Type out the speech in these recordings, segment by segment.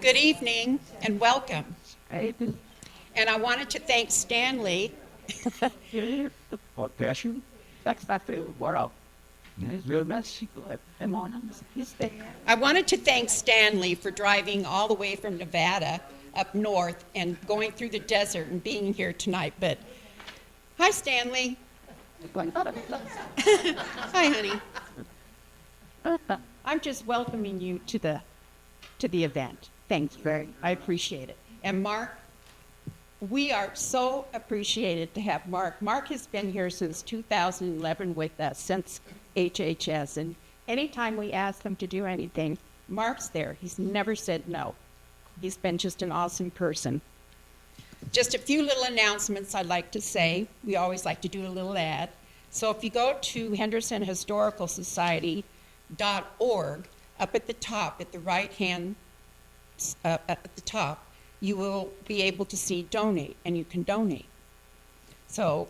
Good evening and welcome. Hey, And I wanted to thank Stanley. passion. That's not the world. It's real messy. Come on, he's there. I wanted to thank Stanley for driving all the way from Nevada up north and going through the desert and being here tonight. But hi, Stanley. Hi, honey. I'm just welcoming you to the event. Thank you. I appreciate it. And Mark, we are so appreciated to have Mark. Mark has been here since 2011 with us, since HHS. And anytime we ask him to do anything, Mark's there. He's never said no. He's been just an awesome person. Just a few little announcements I'd like to say. We always like to do a little ad. So if you go to HendersonHistoricalSociety.org, up at the top, at the right hand, at the top, you will be able to see donate, and you can donate. So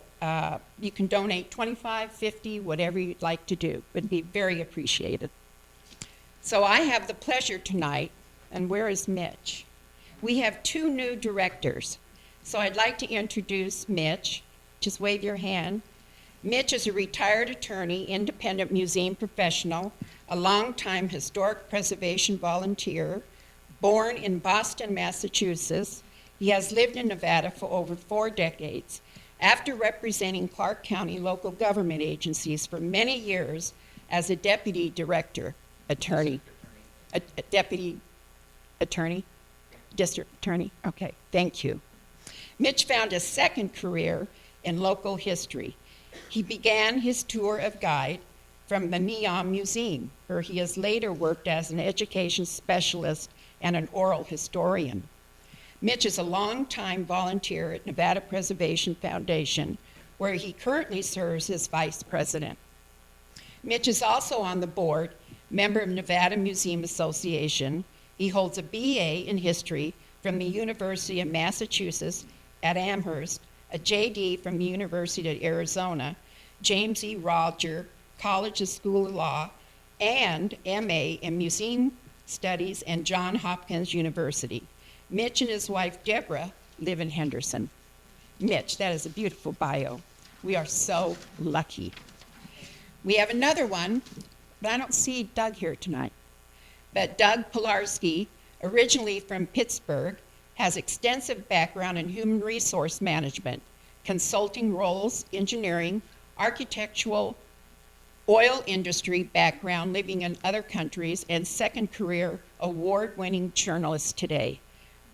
you can donate 25, 50, whatever you'd like to do. It would be very appreciated. So I have the pleasure tonight, and where is Mitch? We have two new directors. So I'd like to introduce Mitch. Just wave your hand. Mitch is a retired attorney, independent museum professional, a longtime historic preservation volunteer, born in Boston, Massachusetts. He has lived in Nevada for over 4 decades. After representing Clark County local government agencies for many years as a deputy director attorney, a deputy attorney, district attorney, okay, thank you. Mitch found a second career in local history. He began his tour of guide from the Neon Museum, where he has later worked as an education specialist and an oral historian. Mitch is a longtime volunteer at Nevada Preservation Foundation, where he currently serves as vice president. Mitch is also on the board, member of Nevada Museum Association. He holds a BA in history from the University of Massachusetts at Amherst, a JD from the University of Arizona, James E. Roger College of School of Law, and MA in Museum Studies and Johns Hopkins University. Mitch and his wife, Deborah, live in Henderson. Mitch, that is a beautiful bio. We are so lucky. We have another one, but I don't see Doug here tonight. But Doug Pilarski, originally from Pittsburgh, has extensive background in human resource management, consulting roles, engineering, architectural, oil industry background, living in other countries, and second career award-winning journalist today.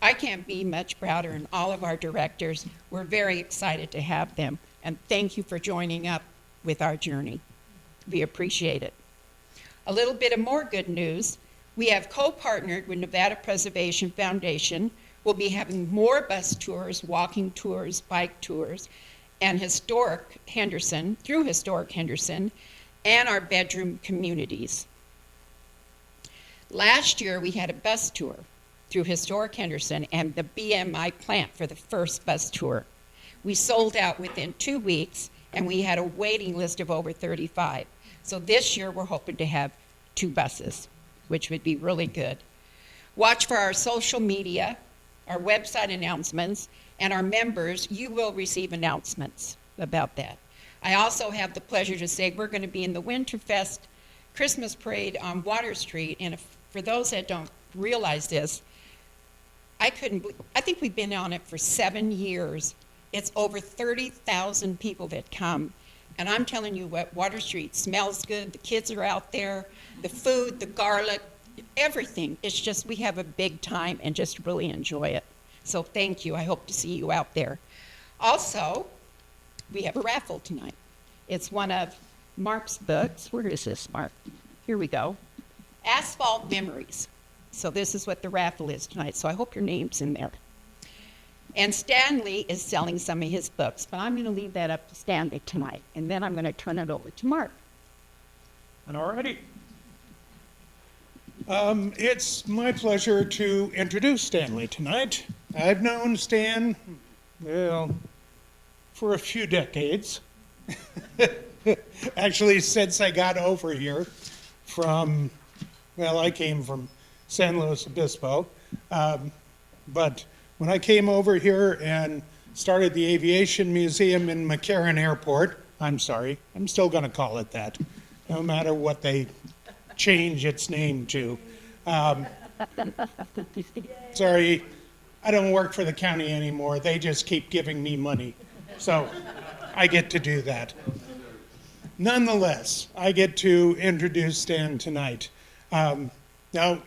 I can't be much prouder, and all of our directors, we're very excited to have them, and thank you for joining up with our journey. We appreciate it. A little bit of more good news. We have co-partnered with Nevada Preservation Foundation. We'll be having more bus tours, walking tours, bike tours, and historic Henderson, through historic Henderson, and our bedroom communities. Last year, we had a bus tour through historic Henderson and the BMI plant for the first bus tour. We sold out within 2 weeks, and we had a waiting list of over 35. So this year, we're hoping to have 2 buses, which would be really good. Watch for our social media, our website announcements, and our members. You will receive announcements about that. I also have the pleasure to say we're going to be in the Winterfest Christmas Parade on Water Street, and for those that don't realize this, I think we've been on it for 7 years. It's over 30,000 people that come, and I'm telling you what, Water Street smells good, the kids are out there, the food, the garlic, everything. It's just, we have a big time and just really enjoy it. So thank you. I hope to see you out there. Also, we have a raffle tonight. It's one of Mark's books. Where is this, Mark? Here we go. Asphalt Memories. So this is what the raffle is tonight. So I hope your name's in there. And Stanley is selling some of his books, but I'm going to leave that up to Stanley tonight. And then I'm going to turn it over to Mark. Alrighty. It's my pleasure to introduce Stanley tonight. I've known Stan, well, for a few decades. Actually, since I got over here from, well, I came from San Luis Obispo. But when I came over here and started the Aviation Museum in McCarran Airport, I'm sorry, I'm still going to call it that, no matter what they change its name to. Sorry, I don't work for the county anymore. They just keep giving me money. So I get to do that. Nonetheless, I get to introduce Stan tonight. Now,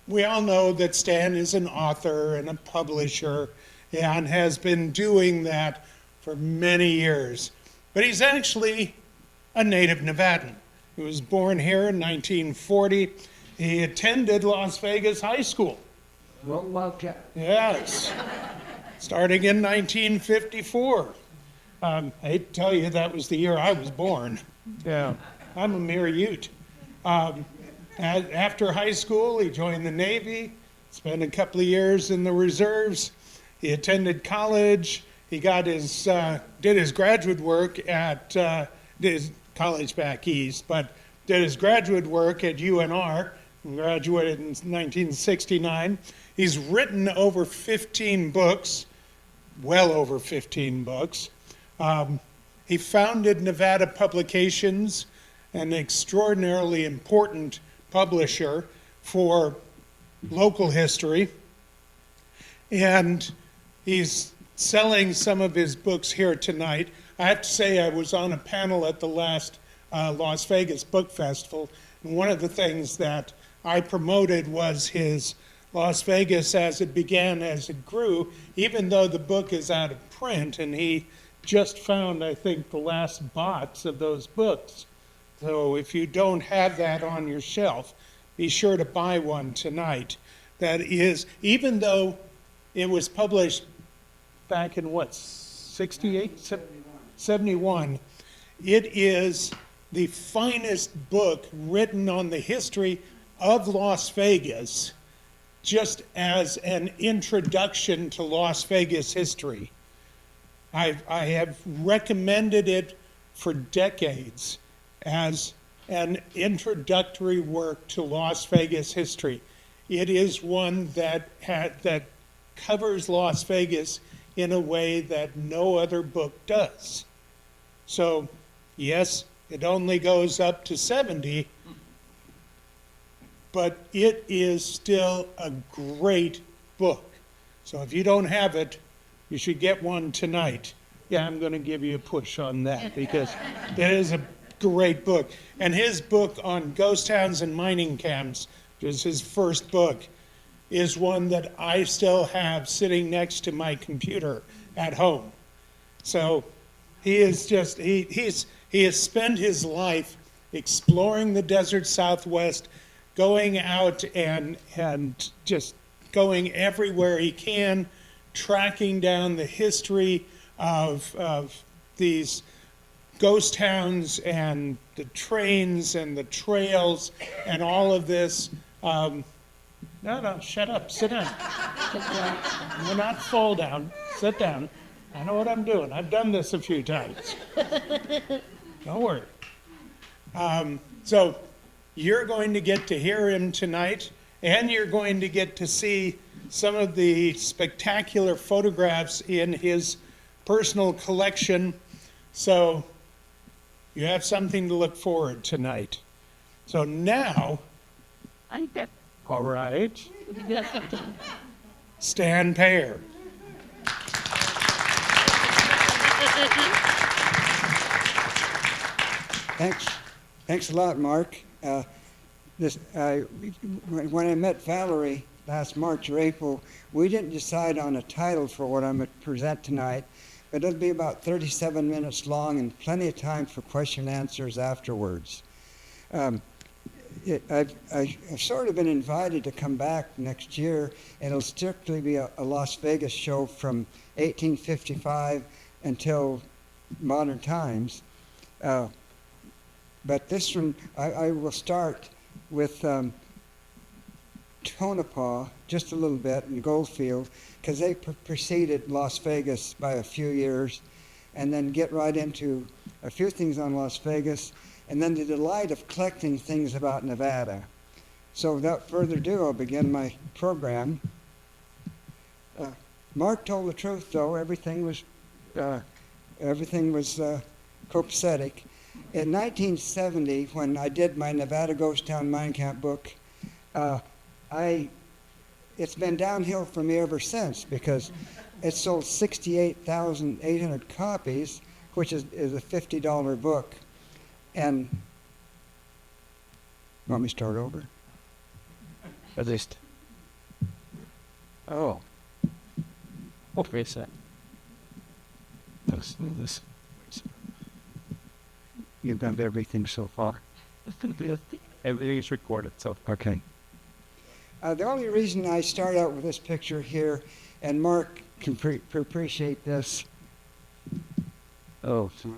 we all know that Stan is an author and a publisher and has been doing that for many years. But he's actually a native Nevadan. He was born here in 1940. He attended Las Vegas High School. Well, Wildcat. Yes, starting in 1954. I hate to tell you that was the year I was born. Yeah, I'm a mere Ute. After high school, he joined the Navy, spent a couple of years in the reserves. He attended college. He got his did his graduate work at did his college back east, but did his graduate work at UNR and graduated in 1969. He's written over 15 books, well over 15 books. He founded Nevada Publications, an extraordinarily important publisher for local history. And he's selling some of his books here tonight. I have to say I was on a panel at the last Las Vegas Book Festival, and one of the things that I promoted was his Las Vegas as it began, as it grew, even though the book is out of print, and he just found, I think, the last box of those books. So if you don't have that on your shelf, be sure to buy one tonight. That is, even though it was published back in what, 68, 71, it is the finest book written on the history of Las Vegas, just as an introduction to Las Vegas history. I have recommended it for decades as an introductory work to Las Vegas history. It is one that covers Las Vegas in a way that no other book does. So, yes, it only goes up to 70, but it is still a great book. So if you don't have it, you should get one tonight. Yeah, I'm going to give you a push on that because it is a great book. And his book on ghost towns and mining camps, which is his first book, is one that I still have sitting next to my computer at home. So he is just, he has spent his life exploring the desert Southwest, going out and just going everywhere he can, tracking down the history of these ghost towns and the trains and the trails and all of this. No, shut up, sit down. Do not fall down, sit down. I know what I'm doing. I've done this a few times. Don't worry. So you're going to get to hear him tonight, and you're going to get to see some of the spectacular photographs in his personal collection. So you have something to look forward to tonight. So now, I think that. all right, Stan Paher. Thanks a lot, Mark. When I met Valerie last March or April, we didn't decide on a title for what I'm going to present tonight, but it'll be about 37 minutes long and plenty of time for question and answers afterwards. I've sort of been invited to come back next year. It'll strictly be a Las Vegas show from 1855 until modern times. But this one, I will start with Tonopah, just a little bit, in Goldfield, because they preceded Las Vegas by a few years, and then get right into a few things on Las Vegas, and then the delight of collecting things about Nevada. So without further ado, I'll begin my program. Mark told the truth, though. Everything was copacetic. In 1970, when I did my Nevada Ghost Town Mine Camp book, it's been downhill for me ever since, because it sold 68,800 copies, which is a $50 book. And want me to start over? At least. Oh. Wait a sec. This. You've done everything so far. Everything is recorded, so. Okay. The only reason I start out with this picture here, and Mark can appreciate this. Oh, sorry.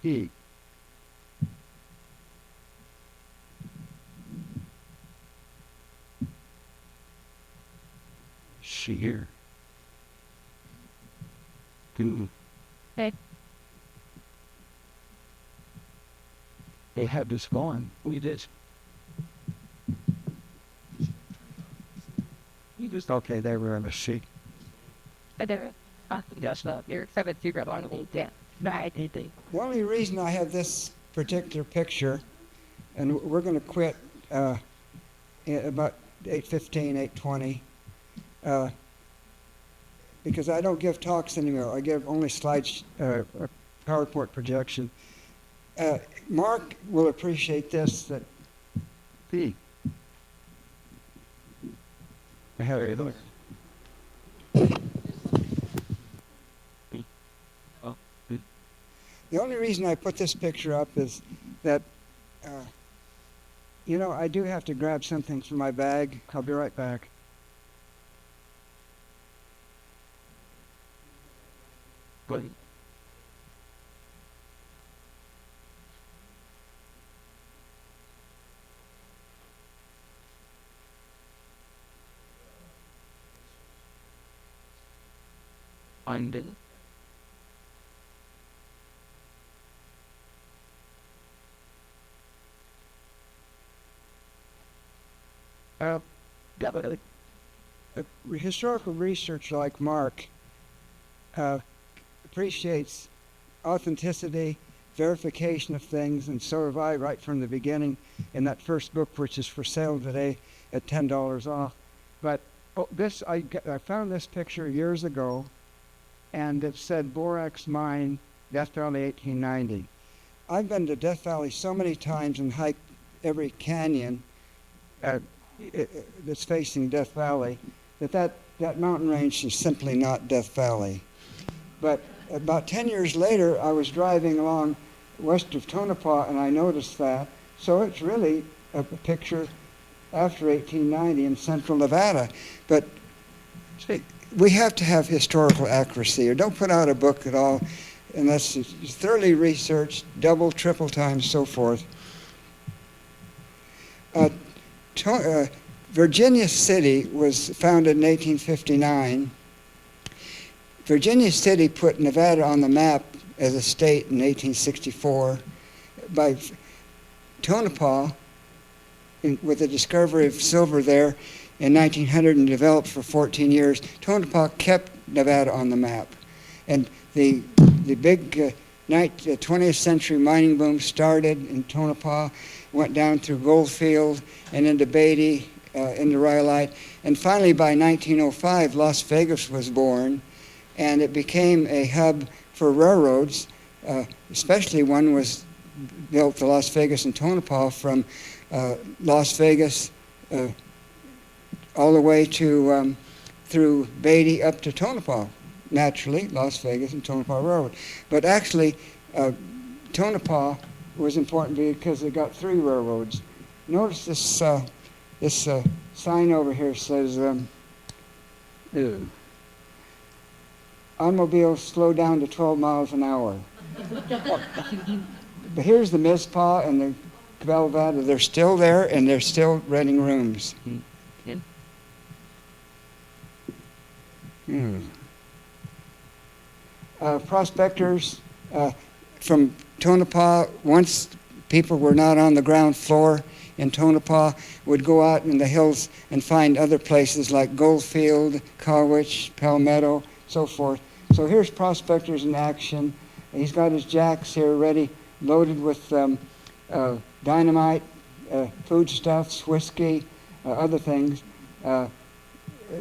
He. She here. Hey. They have this going. We did. You just Okay, they were in a sheet. That's not. You're 70 grab on the yeah. The only reason I have this particular picture, and we're going to quit at about 8:15, 8:20, because I don't give talks anymore. I give only slides, PowerPoint projection. Mark will appreciate this, that P. How are you doing? The only reason I put this picture up is that, I do have to grab something from my bag. I'll be right back. But find it. Historical researcher like Mark appreciates authenticity, verification of things, and so have I right from the beginning in that first book, which is for sale today at $10 off. But I found this picture years ago, and it said Borax Mine, Death Valley, 1890. I've been to Death Valley so many times and hiked every canyon that's facing Death Valley that mountain range is simply not Death Valley. But about 10 years later, I was driving along west of Tonopah, and I noticed that. So it's really a picture after 1890 in central Nevada. But we have to have historical accuracy, or don't put out a book at all unless it's thoroughly researched, double, triple times, so forth. Virginia City was founded in 1859. Virginia City put Nevada on the map as a state in 1864 by Tonopah, with the discovery of silver there in 1900 and developed for 14 years. Tonopah kept Nevada on the map. And the big 20th century mining boom started in Tonopah, went down through Goldfield and into Beatty, into Rhyolite. And finally, by 1905, Las Vegas was born, and it became a hub for railroads. Especially one was built to Las Vegas and Tonopah from Las Vegas all the way to through Beatty up to Tonopah. Naturally, Las Vegas and Tonopah Road. But actually, Tonopah was important because it got 3 railroads. Notice this sign over here says, automobiles slow down to 12 miles an hour. But here's the Mizpah and the Cavalvada. They're still there, and they're still renting rooms. Prospectors from Tonopah, once people were not on the ground floor in Tonopah would go out in the hills and find other places like Goldfield, Colwich, Palmetto, so forth. So here's prospectors in action. He's got his jacks here ready, loaded with dynamite, foodstuffs, whiskey, other things,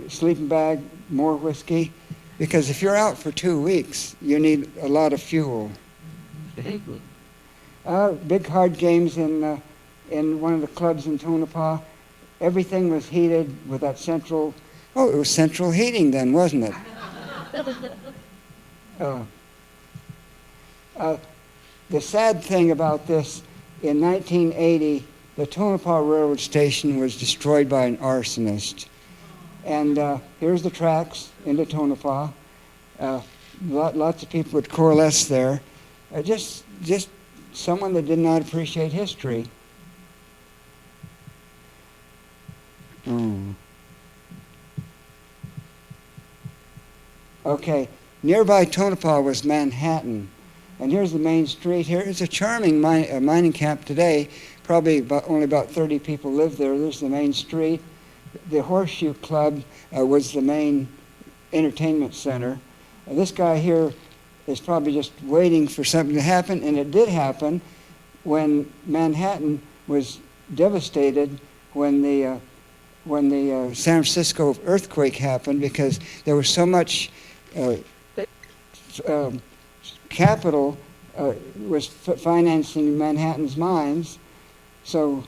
sleeping bag, more whiskey. Because if you're out for 2 weeks, you need a lot of fuel. Very good. Big hard games in one of the clubs in Tonopah. Everything was heated with that central. Oh, it was central heating then, wasn't it? The sad thing about this, in 1980, the Tonopah Railroad Station was destroyed by an arsonist. And here's the tracks into Tonopah. Lots of people would coalesce there. Just someone that did not appreciate history. Okay, nearby Tonopah was Manhattan. And here's the main street here. It's a charming mining camp today. Probably only about 30 people live there. There's the main street. The Horseshoe Club was the main entertainment center. This guy here is probably just waiting for something to happen, and it did happen when Manhattan was devastated when the San Francisco earthquake happened, because there was so much capital was financing Manhattan's mines. So,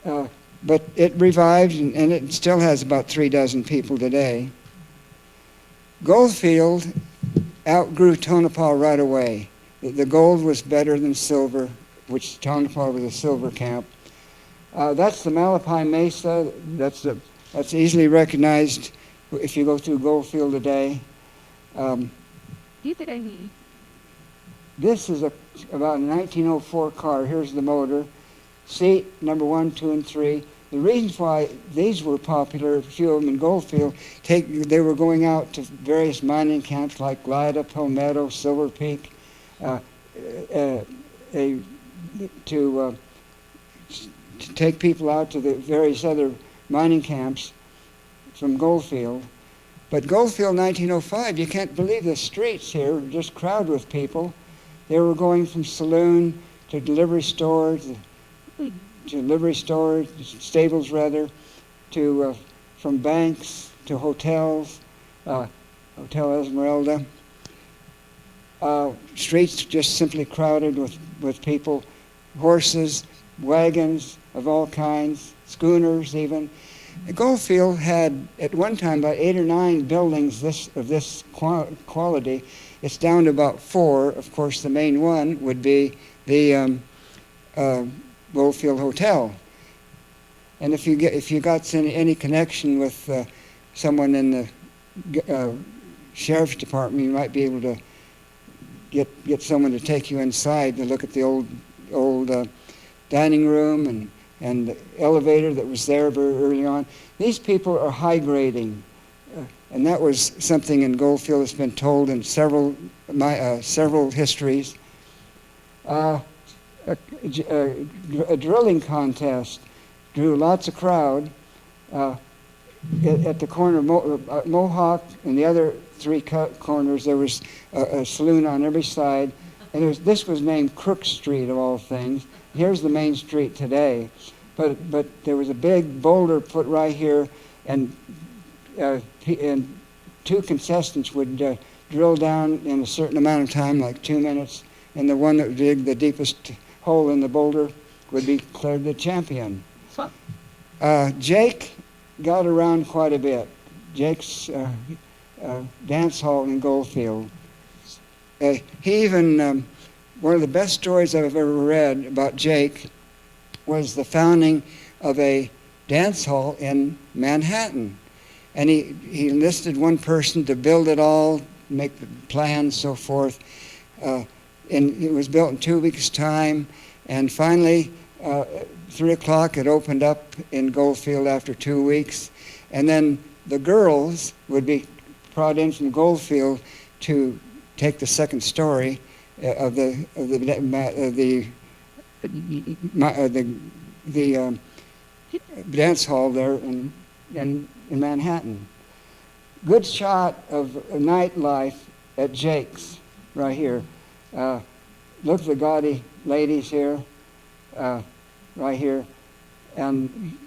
but it revived, and it still has about 36 people today. Goldfield outgrew Tonopah right away. The gold was better than silver, which Tonopah was a silver camp. That's the Malapai Mesa. That's easily recognized if you go through Goldfield today. This is about a 1904 car. Here's the motor. Seat number 1, 2, and 3. The reasons why these were popular, a few of them in Goldfield, they were going out to various mining camps like Lida, Palmetto, Silver Peak, to take people out to the various other mining camps from Goldfield. But Goldfield 1905, you can't believe the streets here, just crowded with people. They were going from saloon to delivery stores, stables rather, to from banks to hotels, Hotel Esmeralda. Streets just simply crowded with people, horses, wagons of all kinds, schooners even. Goldfield had at one time about 8 or 9 buildings of this quality. It's down to about 4. Of course, the main one would be the Goldfield Hotel. And if you got any connection with someone in the sheriff's department, you might be able to get someone to take you inside to look at the old dining room and the elevator that was there very early on. These people are high grading, and that was something in Goldfield that's been told in several histories. A drilling contest drew lots of crowd. At the corner of Mohawk and the other 3 corners, there was a saloon on every side, and this was named Crook Street of all things. Here's the main street today, but there was a big boulder put right here, and 2 contestants would drill down in a certain amount of time, like 2 minutes, and the one that would dig the deepest hole in the boulder would be declared the champion. Jake got around quite a bit. Jake's dance hall in Goldfield. He even, one of the best stories I've ever read about Jake was the founding of a dance hall in Manhattan. And he enlisted one person to build it all, make the plans, so forth. And it was built in 2 weeks' time. And finally, 3 o'clock, it opened up in Goldfield after 2 weeks. And then the girls would be brought in from Goldfield to take the second story of the dance hall there in Manhattan. Good shot of nightlife at Jake's right here. Look at the gaudy ladies here, right here. And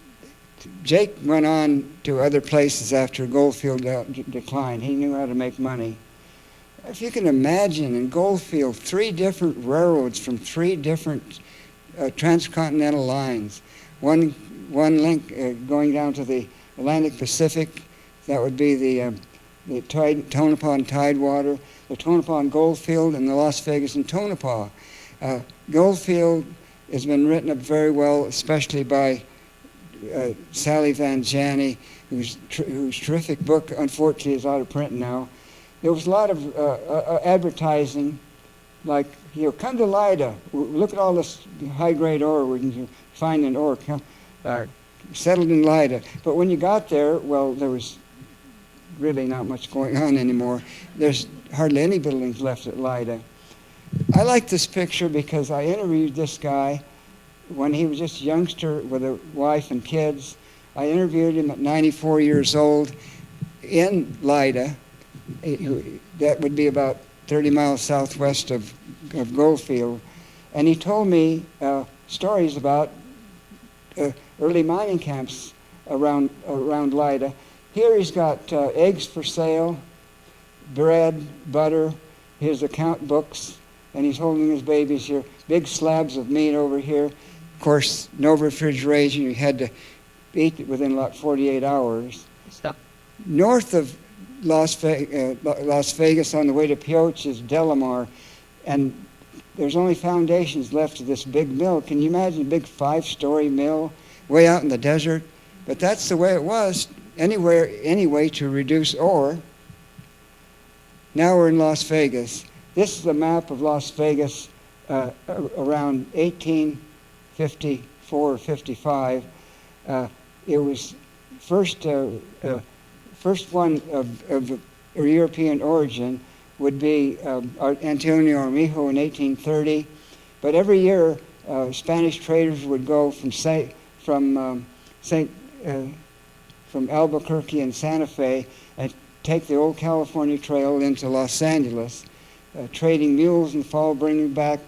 Jake went on to other places after Goldfield declined. He knew how to make money. If you can imagine, in Goldfield, 3 different railroads from 3 different transcontinental lines. One link going down to the Atlantic Pacific, that would be the Tonopah and Tidewater, the Tonopah and Goldfield, and the Las Vegas and Tonopah. Goldfield has been written up very well, especially by Sally Van Janney, whose terrific book, unfortunately, is out of print now. There was a lot of advertising, like, come to Lida. Look at all this high-grade ore we can find in ore. Settled in Lida. But when you got there, well, there was really not much going on anymore. There's hardly any buildings left at Lida. I like this picture because I interviewed this guy when he was just a youngster with a wife and kids. I interviewed him at 94 years old in Lida. That would be about 30 miles southwest of Goldfield. And he told me stories about early mining camps around Lida. Here he's got eggs for sale, bread, butter, his account books, and he's holding his babies here. Big slabs of meat over here. Of course, no refrigeration. You had to eat it within about 48 hours. Stop. North of Las Vegas on the way to Pioche is Delamar, and there's only foundations left of this big mill. Can you imagine a big 5-story mill way out in the desert? But that's the way it was anyway to reduce ore. Now we're in Las Vegas. This is a map of Las Vegas around 1854 or 55. It was first one of European origin would be Antonio Armijo in 1830. But every year, Spanish traders would go from Albuquerque and Santa Fe and take the old California Trail into Los Angeles, trading mules in the fall, bringing back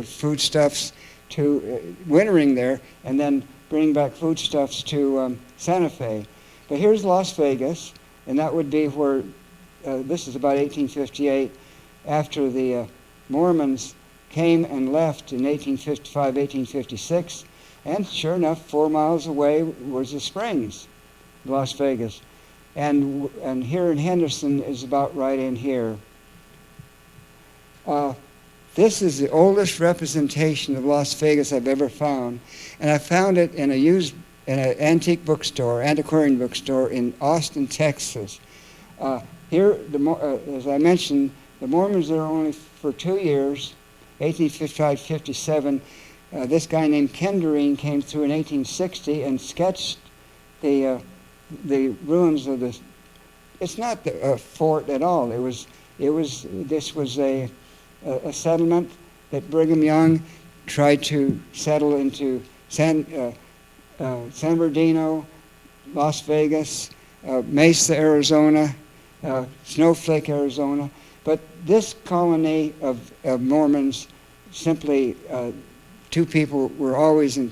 foodstuffs to wintering there, and then bringing back foodstuffs to Santa Fe. But here's Las Vegas, and that would be where, this is about 1858, after the Mormons came and left in 1855, 1856, and sure enough, 4 miles away was the Springs, Las Vegas. And here in Henderson is about right in here. This is the oldest representation of Las Vegas I've ever found, and I found it in an antiquarian bookstore in Austin, Texas. Here, as I mentioned, the Mormons are only for 2 years, 1855-57. This guy named Kenderine came through in 1860 and sketched the ruins of the. It's not a fort at all. This was a settlement that Brigham Young tried to settle into San Bernardino, Las Vegas, Mesa, Arizona, Snowflake, Arizona. But this colony of Mormons, simply 2 people were always in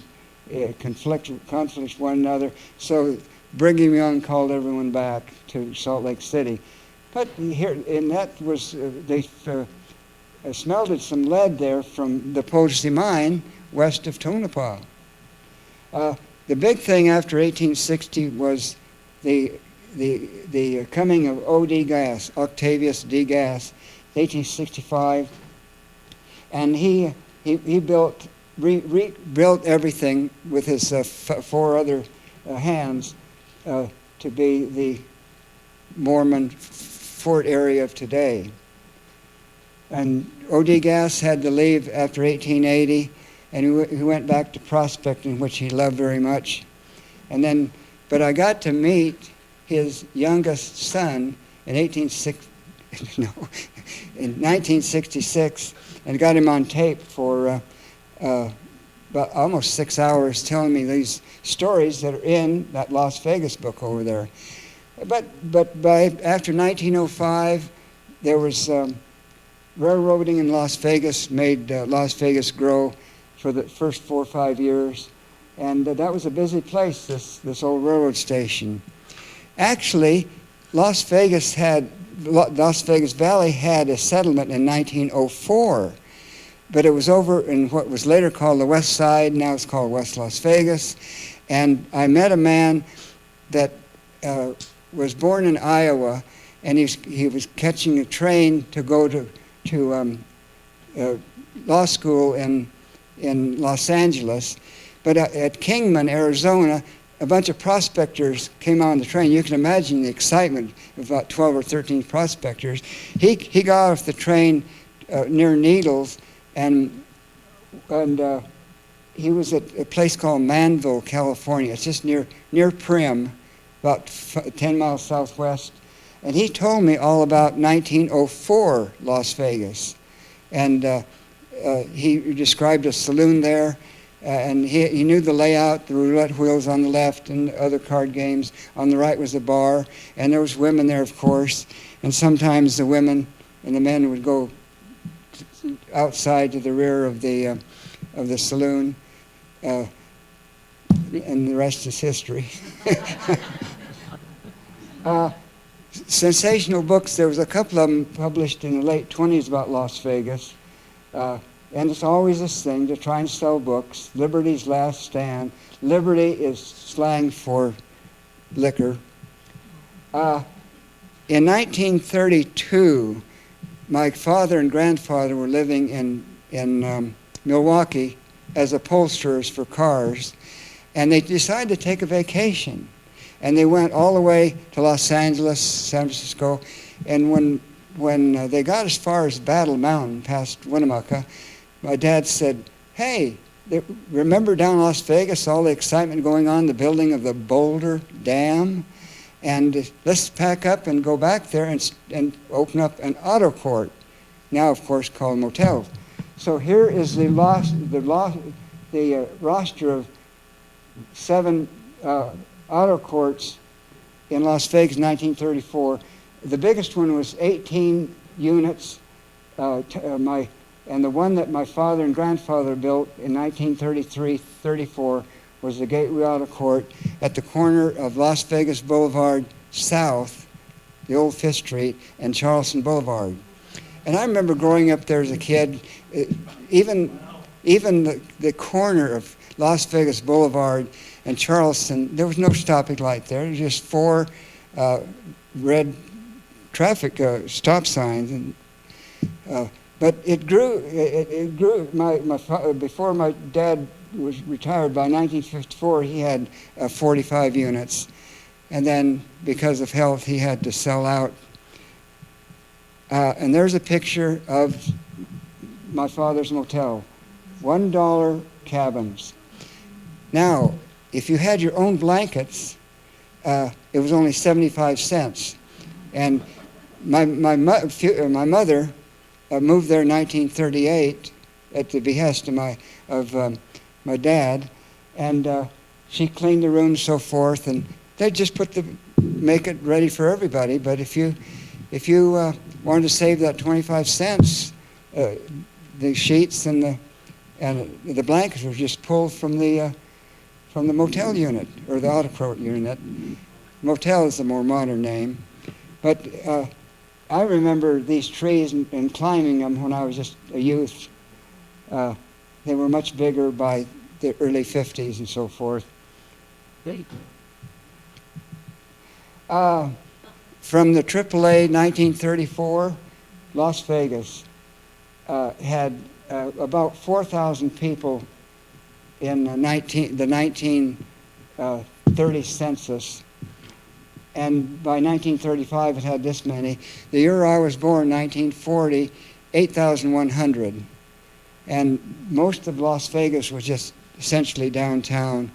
conflict with one another. So Brigham Young called everyone back to Salt Lake City. But here, and that was, they smelted some lead there from the Posey mine west of Tonopah. The big thing after 1860 was the coming of O.D. Gass, Octavius D. Gass, 1865, and he rebuilt everything with his 4 other hands to be the Mormon fort area of today. And O.D. Gass had to leave after 1880, and he went back to prospecting, which he loved very much. But I got to meet his youngest son in 1966, and got him on tape for about almost 6 hours telling me these stories that are in that Las Vegas book over there. But after 1905, there was railroading in Las Vegas, made Las Vegas grow for the first 4 or 5 years. And that was a busy place, this old railroad station. Actually, Las Vegas Valley had a settlement in 1904, but it was over in what was later called the West Side. Now it's called West Las Vegas. And I met a man that was born in Iowa, and he was catching a train to go to law school in Los Angeles. But at Kingman, Arizona, a bunch of prospectors came on the train. You can imagine the excitement of about 12 or 13 prospectors. He got off the train near Needles, and he was at a place called Manville, California. It's just near Primm, about 10 miles southwest. And he told me all about 1904 Las Vegas. And he described a saloon there. And he knew the layout, the roulette wheels on the left and other card games. On the right was a bar, and there was women there, of course. And sometimes the women and the men would go outside to the rear of the saloon, and the rest is history. Sensational books, there was a couple of them published in the late 20s about Las Vegas. And it's always this thing to try and sell books. Liberty's Last Stand. Liberty is slang for liquor. In 1932, my father and grandfather were living in Milwaukee as upholsterers for cars, and they decided to take a vacation. And they went all the way to Los Angeles, San Francisco, and when they got as far as Battle Mountain, past Winnemucca, my dad said, "Hey, remember down in Las Vegas, all the excitement going on, the building of the Boulder Dam? And let's pack up and go back there and open up an auto court," now, of course, called motels. So here is the roster of 7 auto courts in Las Vegas, 1934. The biggest one was 18 units. And the one that my father and grandfather built in 1933-34 was the Gateway Auto Court at the corner of Las Vegas Boulevard South, the old Fifth Street, and Charleston Boulevard. And I remember growing up there as a kid, even the corner of Las Vegas Boulevard and Charleston, there was no stopping light there. There was just 4 red traffic stop signs. And but it grew. It grew. Before my dad was retired, by 1954, he had 45 units, and then because of health, he had to sell out. And there's a picture of my father's motel, $1 cabins. Now, if you had your own blankets, it was only 75 cents, and my mother moved there in 1938 at the behest of my dad, and she cleaned the room and so forth, and they just make it ready for everybody. But if you wanted to save that 25 cents, the sheets and the blankets were just pulled from the motel unit or the auto court unit. Motel is the more modern name, but. I remember these trees and climbing them when I was just a youth. They were much bigger by the early 50s and so forth. From the AAA 1934, Las Vegas had about 4,000 people in the 1930 census. And by 1935, it had this many. The year I was born, 1940, 8,100. And most of Las Vegas was just essentially downtown.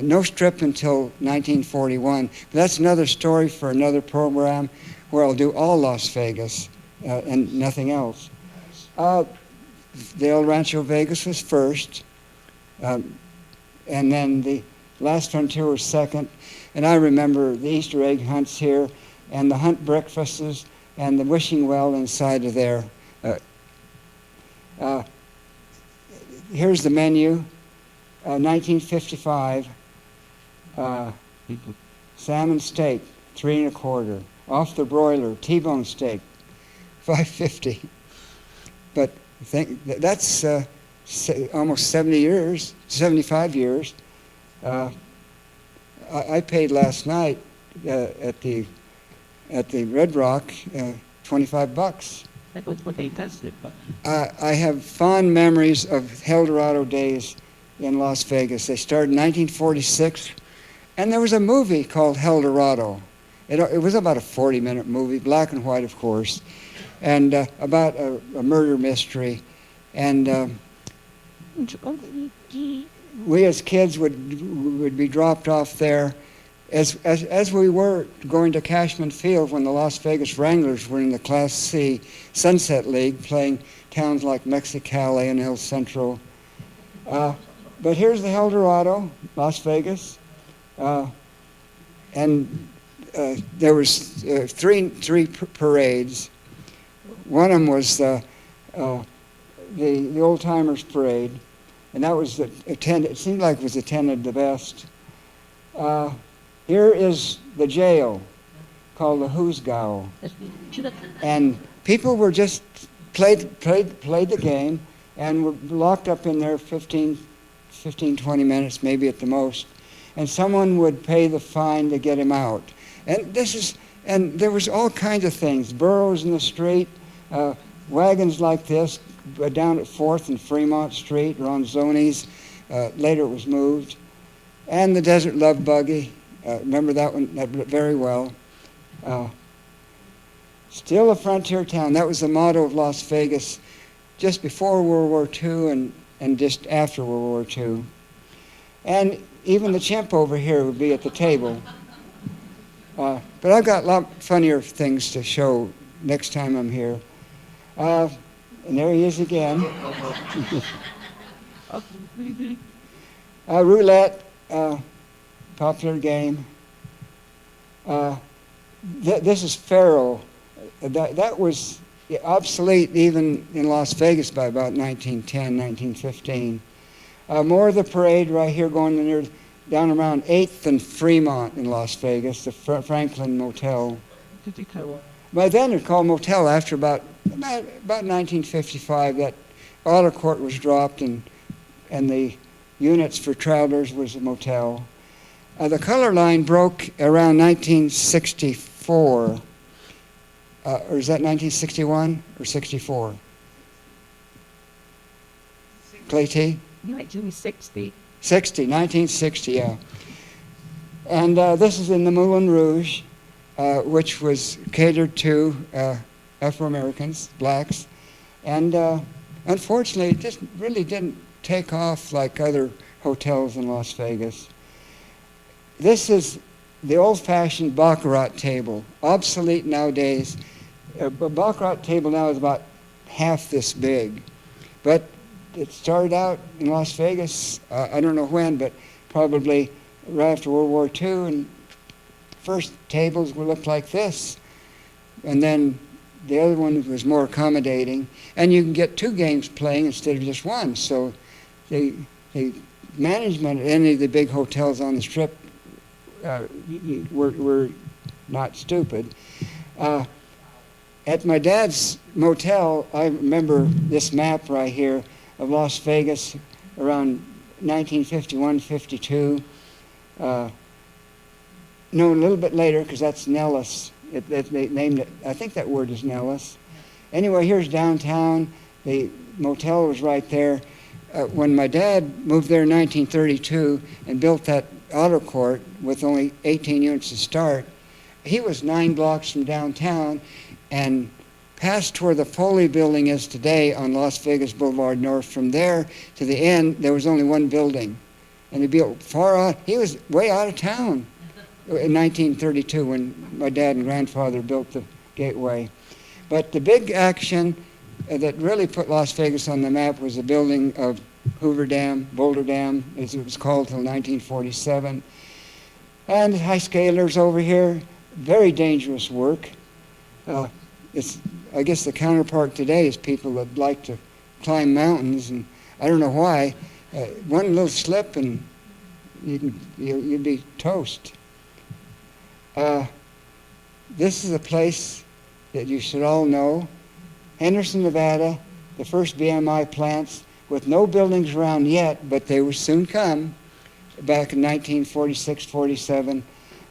No strip until 1941. But that's another story for another program where I'll do all Las Vegas and nothing else. The El Rancho Vegas was first. And then the Last Frontier was second. And I remember the Easter egg hunts here, and the hunt breakfasts, and the wishing well inside of there. Here's the menu. 1955. Salmon steak, 3 1/4. Off the broiler, T-bone steak, $5.50. But that's almost 70 years, 75 years. I paid last night at the Red Rock $25. That was what they tested. But I have fond memories of Eldorado days in Las Vegas. They started in 1946, and there was a movie called Eldorado. It was about a 40-minute movie, black and white, of course, and about a murder mystery. And we as kids would be dropped off there as we were going to Cashman Field when the Las Vegas Wranglers were in the Class C Sunset League, playing towns like Mexicali and El Centro. But here's the Eldorado, Las Vegas. And there was three parades. One of them was the Old Timers Parade, and that was attended. It seemed like it was attended the best. Here is the jail, called the Hoosgow, and people were just played the game, and were locked up in there 15, 20 minutes, maybe at the most, and someone would pay the fine to get him out. And there was all kinds of things, burros in the street, wagons like this, down at 4th and Fremont Street, Ronzoni's. Later it was moved. And the Desert Love Buggy. Remember that one very well. Still a frontier town. That was the motto of Las Vegas just before World War II and just after World War II. And even the chimp over here would be at the table. But I've got a lot funnier things to show next time I'm here. And there he is again. Roulette, popular game. This is Faro. That was obsolete even in Las Vegas by about 1910, 1915. More of the parade right here going down around 8th and Fremont in Las Vegas, the Franklin Motel. By then it was called Motel. After about 1955, that auto court was dropped and the units for travelers was a motel. The color line broke around 1964. Or is that 1961 or 64? Clay T? 1960. 1960, yeah. And this is in the Moulin Rouge, which was catered to Afro-Americans, blacks. And unfortunately, it just really didn't take off like other hotels in Las Vegas. This is the old-fashioned baccarat table, obsolete nowadays. A baccarat table now is about half this big. But it started out in Las Vegas, I don't know when, but probably right after World War II, and first tables would look like this. And then the other one was more accommodating. And you can get 2 games playing instead of just one. So the management at any of the big hotels on the Strip were not stupid. At my dad's motel, I remember this map right here of Las Vegas around 1951, 52. No, a little bit later, because that's Nellis. They named it, I think that word is Nellis. Anyway, here's downtown. The motel was right there. When my dad moved there in 1932 and built that auto court with only 18 units to start, he was 9 blocks from downtown, and past where the Foley building is today on Las Vegas Boulevard North, from there to the end, there was only one building. And he built far out, he was way out of town in 1932 when my dad and grandfather built the gateway. But the big action that really put Las Vegas on the map was the building of Hoover Dam, Boulder Dam, as it was called till 1947. And high scalers over here, very dangerous work. It's, I guess the counterpart today is people that like to climb mountains, and I don't know why. One little slip and you'd be toast. This is a place that you should all know. Henderson, Nevada, the first BMI plants with no buildings around yet, but they will soon come. Back in 1946, 47,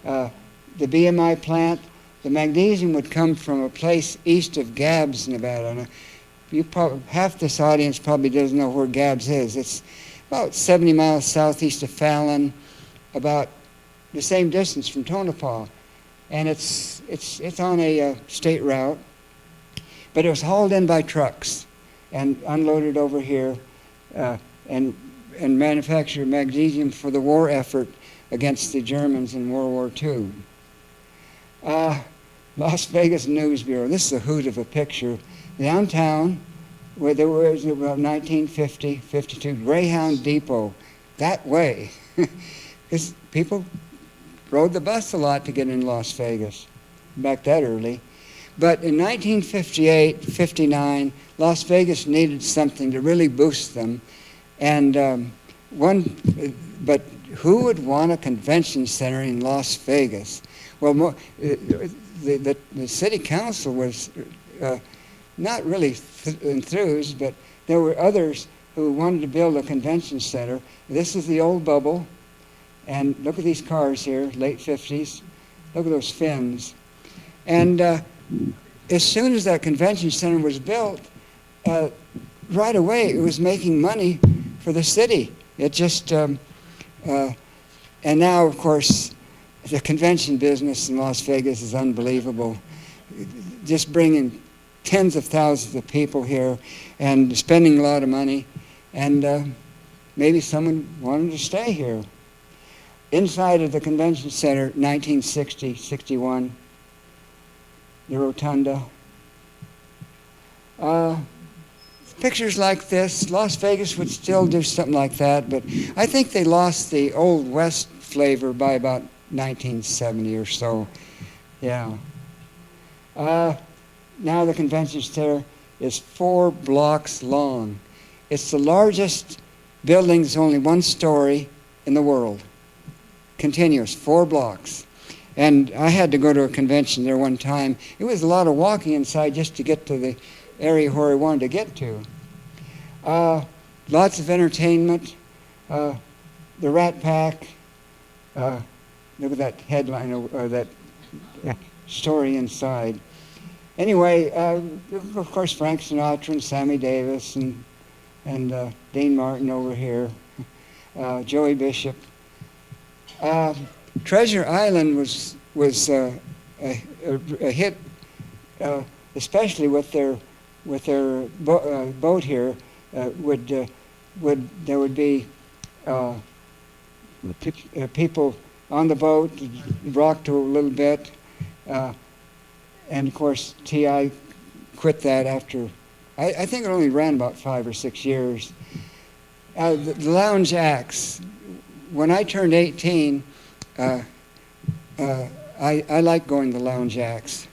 the BMI plant, the magnesium would come from a place east of Gabbs, Nevada. Now, half this audience probably doesn't know where Gabbs is. It's about 70 miles southeast of Fallon, about the same distance from Tonopah. And it's on a state route, but it was hauled in by trucks and unloaded over here and manufactured magnesium for the war effort against the Germans in World War II. Las Vegas News Bureau. This is a hoot of a picture. Downtown, where there was about 1950, 52, Greyhound Depot, that way. Because people rode the bus a lot to get in Las Vegas, back that early. But in 1958, 59, Las Vegas needed something to really boost them. And but who would want a convention center in Las Vegas? Well, the city council was not really enthused, but there were others who wanted to build a convention center. This is the old bubble, and look at these cars here, late 50s. Look at those fins. And as soon as that convention center was built, right away it was making money for the city. It just, and now, of course, the convention business in Las Vegas is unbelievable. Just bringing tens of thousands of people here and spending a lot of money, and maybe someone wanted to stay here. Inside of the convention center, 1960, 61, the rotunda. Pictures like this, Las Vegas would still do something like that, but I think they lost the Old West flavor by about 1970 or so. Yeah. Now the convention center is 4 blocks long. It's the largest building that's only 1 story in the world. Continuous, 4 blocks. And I had to go to a convention there one time. It was a lot of walking inside just to get to the area where I wanted to get to. Lots of entertainment. The Rat Pack. Look at that headline, or that story inside. Anyway, of course, Frank Sinatra and Sammy Davis and Dean Martin over here, Joey Bishop. Treasure Island was a hit, especially with their boat here. There would be people on the boat, rocked to a little bit, and of course T.I. quit that after, I think it only ran about 5 or 6 years. The lounge acts. When I turned 18, I like going to lounge acts.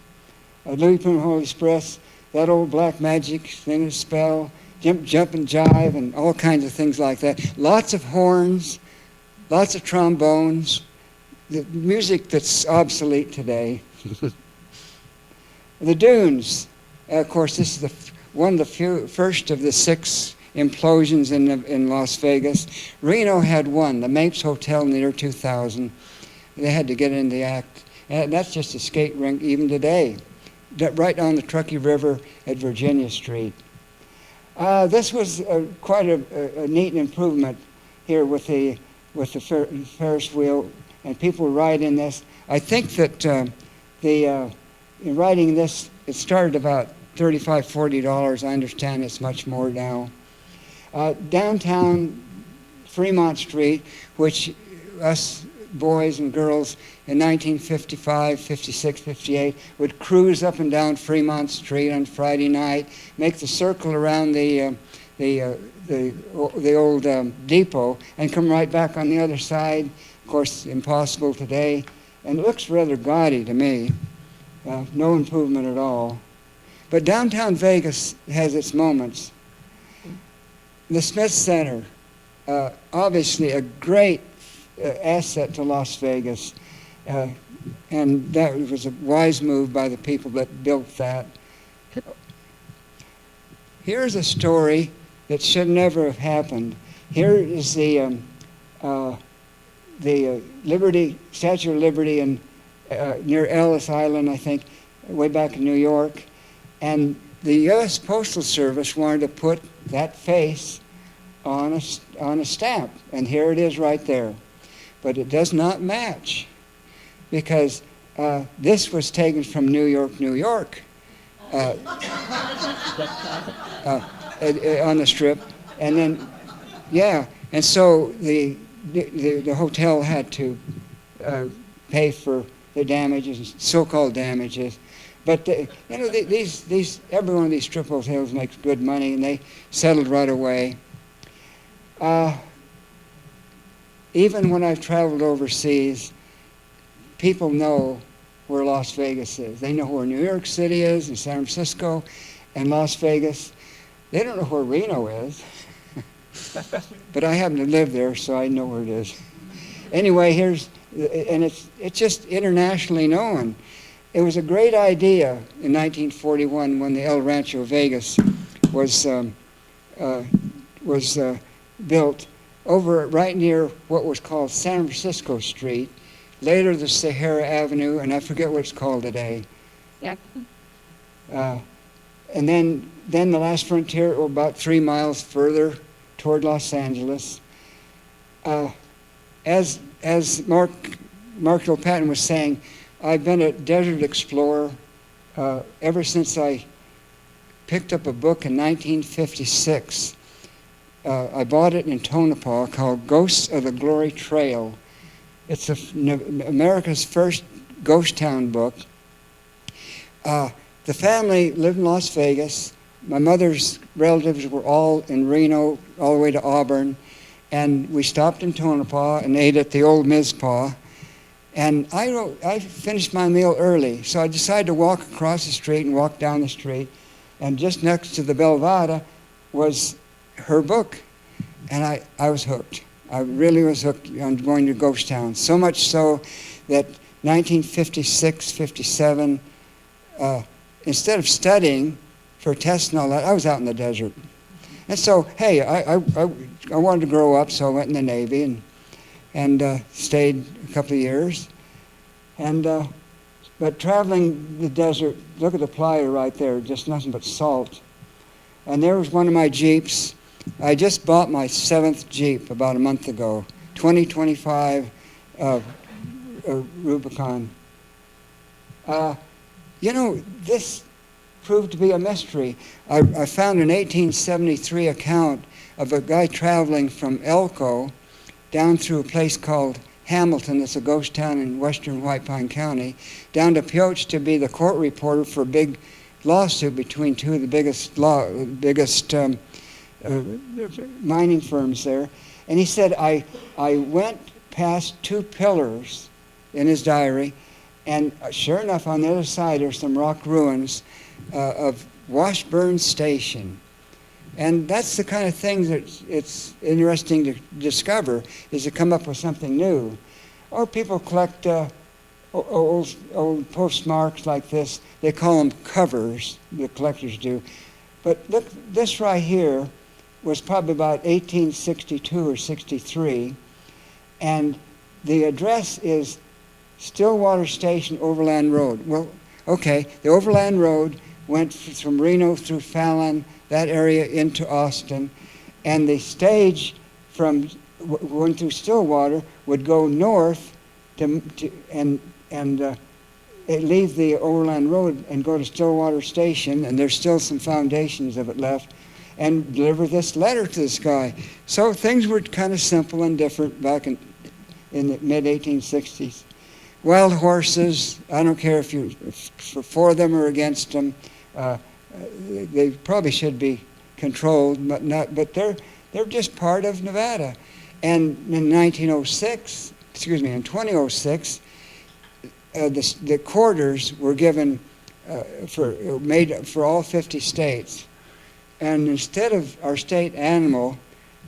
Louis Primo's Express, that old Black Magic, Thing of Spell, Jump and Jive, and all kinds of things like that. Lots of horns, lots of trombones, the music that's obsolete today. The Dunes, of course, this is one of the first of the 6 implosions in Las Vegas. Reno had one, the Mapes Hotel in the year 2000. They had to get in the act. And that's just a skate rink even today, right on the Truckee River at Virginia Street. This was quite a neat improvement here with the Ferris wheel, and people ride in this. I think that in riding this, it started about $35, $40. I understand it's much more now. Downtown Fremont Street, which us boys and girls in 1955, 56, 58 would cruise up and down Fremont Street on Friday night, make the circle around the the old depot and come right back on the other side. Of course, impossible today, and it looks rather gaudy to me. No improvement at all. But downtown Vegas has its moments. The Smith Center, obviously a great asset to Las Vegas, and that was a wise move by the people that built that. Here's a story that should never have happened. Here is the Liberty, Statue of Liberty in, near Ellis Island, I think, way back in New York. And the U.S. Postal Service wanted to put that face on a stamp. And here it is right there. But it does not match, because this was taken from New York, New York, on the Strip. And then, yeah, and so the hotel had to pay for the damages, so-called damages. But every one of these strip hotels makes good money, and they settled right away. Even when I've traveled overseas, people know where Las Vegas is. They know where New York City is, and San Francisco, and Las Vegas. They don't know where Reno is. But I happen to live there, so I know where it is. Anyway, and it's just internationally known. It was a great idea in 1941 when the El Rancho Vegas was built over right near what was called San Francisco Street, later the Sahara Avenue, and I forget what it's called today. Yeah. And then the last frontier, about 3 miles further toward Los Angeles. As Mark Hall Patton was saying, I've been a desert explorer ever since I picked up a book in 1956. I bought it in Tonopah called Ghosts of the Glory Trail. It's America's first ghost town book. The family lived in Las Vegas. My mother's relatives were all in Reno, all the way to Auburn. And we stopped in Tonopah and ate at the old Mizpah. And I finished my meal early, so I decided to walk across the street and walk down the street. And just next to the Belvada was her book. And I was hooked. I really was hooked on going to ghost town. So much so that 1956, 57, instead of studying for tests and all that, I was out in the desert. And so, hey, I wanted to grow up, so I went in the Navy and stayed a couple of years. But traveling the desert, look at the playa right there, just nothing but salt. And there was one of my Jeeps. I just bought my 7th Jeep about a month ago, 2025 Rubicon. This proved to be a mystery. I found an 1873 account of a guy traveling from Elko down through a place called Hamilton, that's a ghost town in western White Pine County, down to Pioche to be the court reporter for a big lawsuit between two of the biggest mining firms there. And he said, I went past 2 pillars in his diary, and sure enough, on the other side are some rock ruins of Washburn Station. And that's the kind of thing that it's interesting to discover, is to come up with something new. Or people collect old postmarks like this. They call them covers, the collectors do. But look, this right here was probably about 1862 or 63. And the address is Stillwater Station Overland Road. Well, okay, the Overland Road went from Reno through Fallon, that area into Austin, and the stage from going through Stillwater would go north and leave the Overland Road and go to Stillwater Station, and there's still some foundations of it left, and deliver this letter to this guy. So things were kind of simple and different back in the mid-1860s. Wild horses, I don't care if you're for them or against them, they probably should be controlled, but not. But they're just part of Nevada. And in 1906, in 2006, the quarters were given made for all 50 states. And instead of our state animal,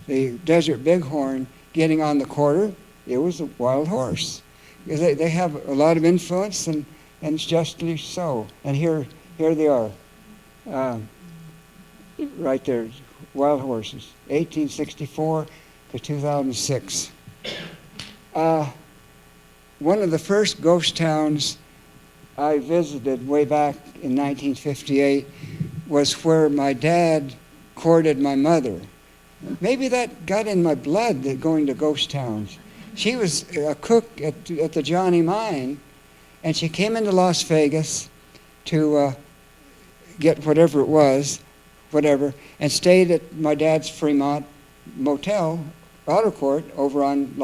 the desert bighorn, getting on the quarter, it was a wild horse. Because they have a lot of influence, and it's justly so. And here they are, right there, wild horses, 1864 to 2006. One of the first ghost towns I visited way back in 1958 was where my dad courted my mother. Maybe that got in my blood, that going to ghost towns. She was a cook at the Johnny Mine, and she came into Las Vegas to get whatever it was, and stayed at my dad's Fremont Motel, Auto Court, over on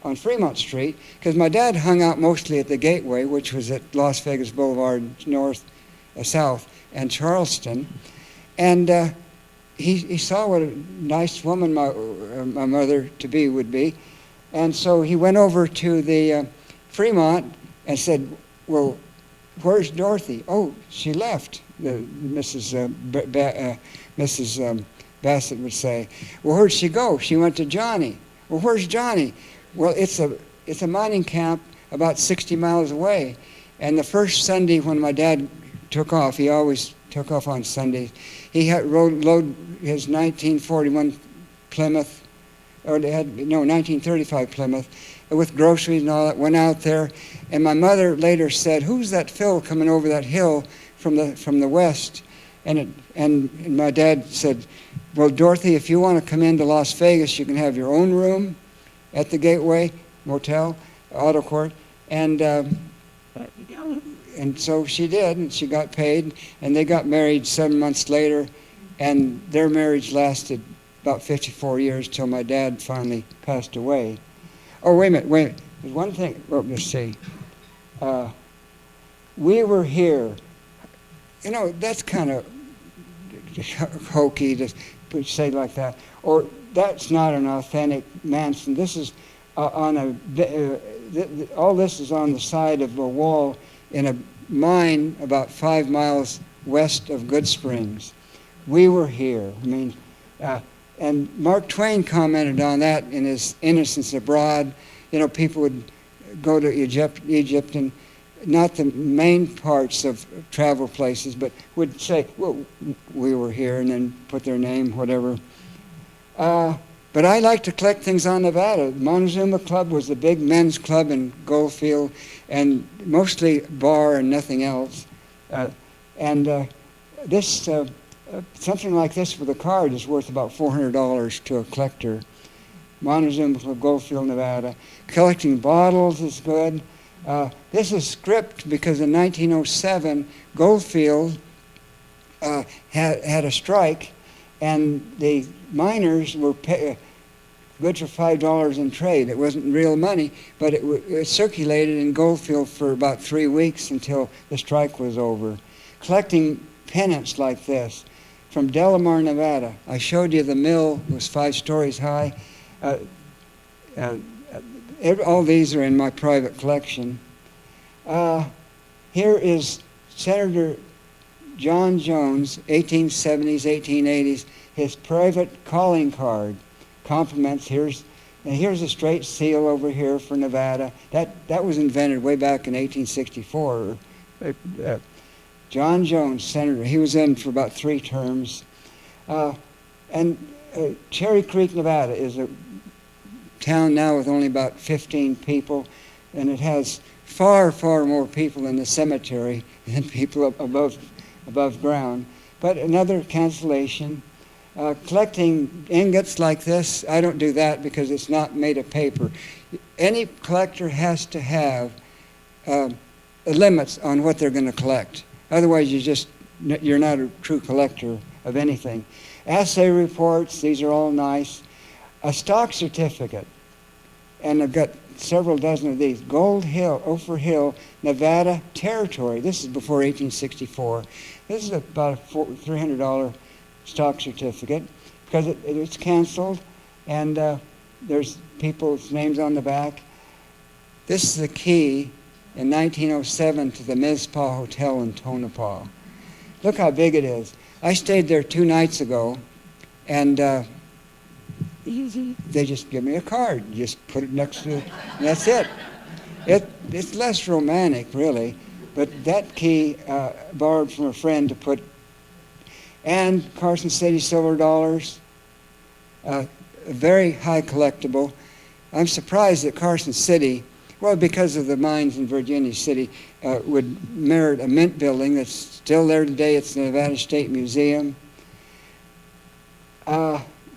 on Fremont Street, because my dad hung out mostly at the Gateway, which was at Las Vegas Boulevard, south, and Charleston. And he saw what a nice woman my mother-to-be would be. And so he went over to the Fremont and said, well, where's Dorothy? Oh, she left, Mrs. Bassett would say. Well, where'd she go? She went to Johnny. Well, where's Johnny? Well, it's a mining camp about 60 miles away. And the first Sunday when my dad took off, he always took off on Sundays, he had load his 1941 Plymouth, 1935 Plymouth, with groceries and all that, went out there. And my mother later said, who's that Phil coming over that hill from the west? And my dad said, well, Dorothy, if you want to come into Las Vegas, you can have your own room at the Gateway Motel, Auto Court. And so she did, and she got paid, and they got married 7 months later, and their marriage lasted about 54 years till my dad finally passed away. Oh, wait a minute. There's one thing. Oh, let's see. We were here. That's kind of hokey to say like that. Or that's not an authentic Manson. This is all this is on the side of a wall in a mine about 5 miles west of Good Springs. We were here. And Mark Twain commented on that in his Innocents Abroad. People would go to Egypt, and not the main parts of travel places, but would say, well, we were here, and then put their name, whatever. But I like to collect things on Nevada. Montezuma Club was the big men's club in Goldfield, and mostly bar and nothing else. This something like this with a card is worth about $400 to a collector. Montezuma Club, Goldfield, Nevada. Collecting bottles is good. This is script because in 1907, Goldfield had a strike, and the miners were good for $5 in trade. It wasn't real money, but it circulated in Goldfield for about 3 weeks until the strike was over. Collecting pennants like this from Delamar, Nevada. I showed you the mill was 5 stories high. All these are in my private collection. Here is Senator John Jones, 1870s, 1880s, his private calling card. Compliments. Here's a straight seal over here for Nevada. That was invented way back in 1864. John Jones, senator. He was in for about 3 terms. Cherry Creek, Nevada is a town now with only about 15 people, and it has far, far more people in the cemetery than people above ground. But another cancellation. Collecting ingots like this, I don't do that because it's not made of paper. Any collector has to have limits on what they're going to collect. Otherwise, you're not a true collector of anything. Assay reports, these are all nice. A stock certificate, and I've got several dozen of these. Gold Hill, Ophir Hill, Nevada Territory. This is before 1864. This is about a $300 stock certificate because it's canceled, and there's people's names on the back. This is the key in 1907 to the Mizpah Hotel in Tonopah. Look how big it is. I stayed there 2 nights ago, and they just give me a card. You just put it next to it, and that's it. It's less romantic, really, but that key borrowed from a friend to put, and Carson City silver dollars, a very high collectible. I'm surprised that Carson City, well, because of the mines in Virginia City, would merit a mint building that's still there today. It's the Nevada State Museum.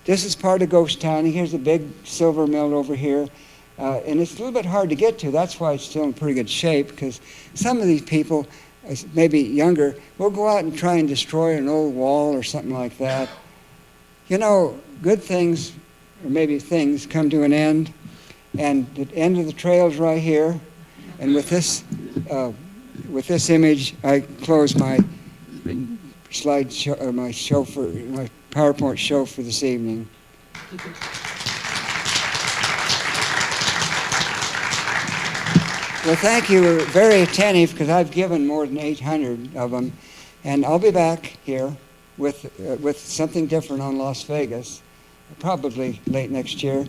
This is part of Ghost Town. Here's a big silver mill over here. And it's a little bit hard to get to. That's why it's still in pretty good shape, because some of these people, maybe younger, will go out and try and destroy an old wall or something like that. You know, good things, or maybe things, come to an end. And the end of the trail is right here. And with this image, I close my slide show, or my PowerPoint show for this evening. Well, thank you. We're very attentive because I've given more than 800 of them, and I'll be back here with something different on Las Vegas, probably late next year.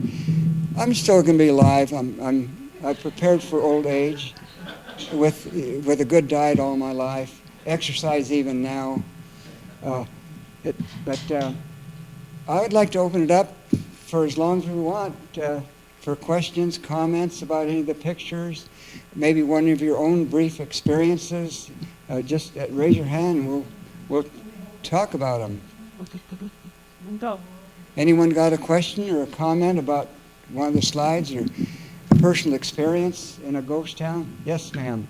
I'm still going to be alive. I've prepared for old age with a good diet all my life, exercise even now. But I would like to open it up for as long as we want for questions, comments about any of the pictures, maybe one of your own brief experiences. Just raise your hand and we'll talk about them. Anyone got a question or a comment about one of the slides or personal experience in a ghost town? Yes, ma'am.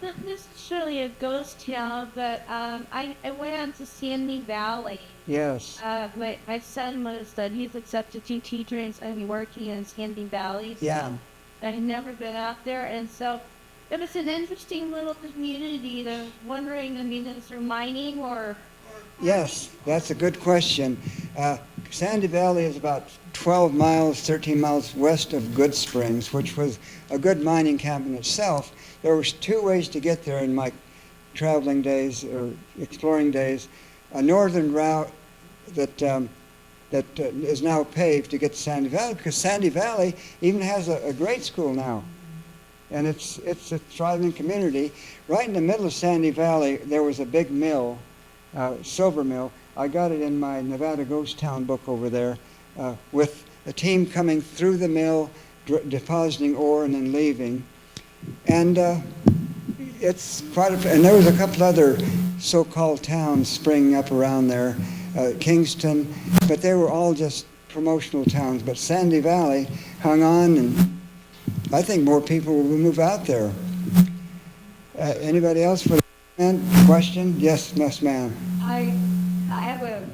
This is surely a ghost town, but I went out to Stanley Valley. Yes. My son was he's a substitute teacher and I'm working in Stanley Valley. So Yeah. I had never been out there, and so it was an interesting little community. And I'm wondering, I mean, is there mining or? Yes, that's a good question. Sandy Valley is about 12 miles, 13 miles west of Good Springs, which was a good mining camp in itself. There was 2 ways to get there in my traveling days or exploring days. A northern route that is now paved to get to Sandy Valley, because Sandy Valley even has a grade school now. And it's a thriving community. Right in the middle of Sandy Valley, there was a big mill, silver mill. I got it in my Nevada Ghost Town book over there, with a team coming through the mill, depositing ore and then leaving. And it's quite and there was a couple other so-called towns springing up around there, Kingston, but they were all just promotional towns. But Sandy Valley hung on, and I think more people will move out there. Anybody else for the question? Yes, ma'am. I have an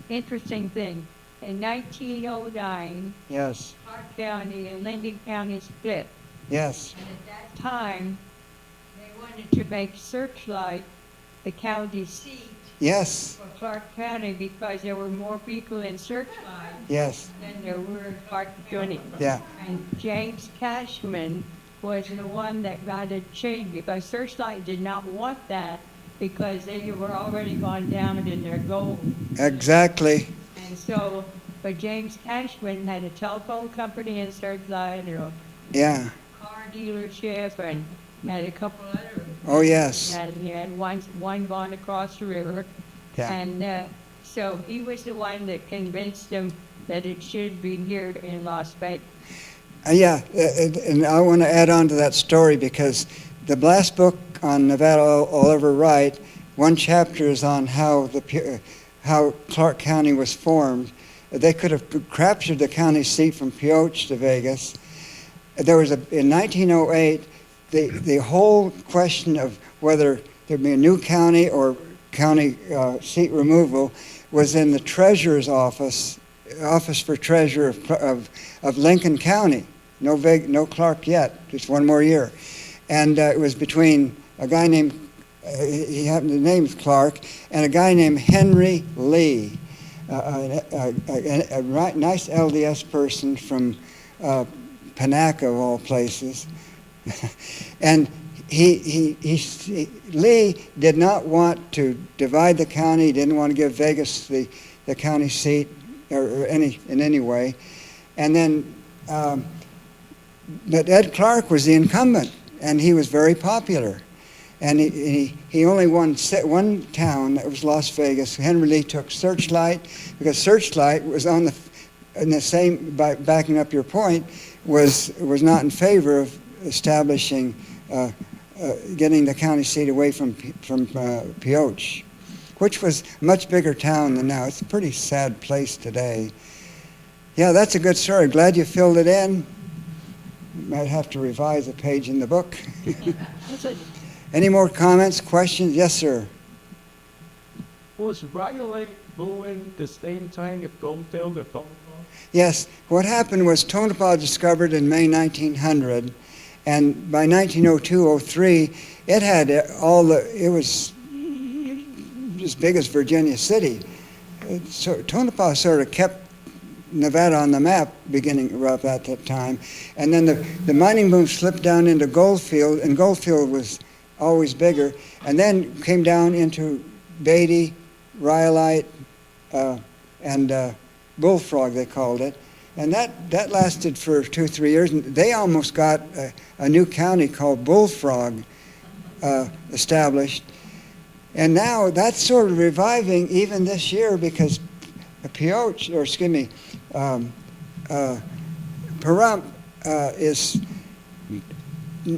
interesting thing. In 1909, Yes. Clark County and Lincoln County split. Yes. And at that time, they wanted to make Searchlight the county seat Yes. for Clark County because there were more people in Searchlight Yes. than there were in Clark County. Yeah. And James Cashman was the one that got it changed because Searchlight did not want that because they were already gone down in their gold. Exactly. And so, but James Cashman had a telephone company in Searchlight, Yeah. car dealership, and had a couple other. Oh, yes. And he had one gone across the river. Yeah. And so he was the one that convinced them that it should be here in Las Vegas. Yeah, and I want to add on to that story because the last book on Nevada I'll ever write, one chapter is on how Clark County was formed. They could have captured the county seat from Pioche to Vegas. There was in 1908, the whole question of whether there'd be a new county or county seat removal was in the treasurer's office for treasurer of Lincoln County. no Clark yet, just one more year. And it was between a guy named, he happened to name Clark, and a guy named Henry Lee, a nice LDS person from Panaca, of all places. And Lee did not want to divide the county. He didn't want to give Vegas the county seat or in any way. And then, but Ed Clark was the incumbent, and he was very popular. And he only won one town, that was Las Vegas. Henry Lee took Searchlight, because Searchlight was in the same, backing up your point, was not in favor of establishing, getting the county seat away from Pioche, which was a much bigger town than now. It's a pretty sad place today. Yeah, that's a good story. Glad you filled it in. Might have to revise a page in the book. Any more comments, questions? Yes, sir. Was Riley moving the same time if Goldfield or Tonopah? Yes, what happened was Tonopah discovered in May 1900, and by 1902-03, it had it was as big as Virginia City. So Tonopah sort of kept Nevada on the map beginning up at that time. And then the mining boom slipped down into Goldfield, and Goldfield was always bigger, and then came down into Beatty, Rhyolite, and Bullfrog, they called it. And that lasted for 2 or 3 years, and they almost got a new county called Bullfrog established. And now that's sort of reviving even this year, because Pioche, or excuse me, Pahrump is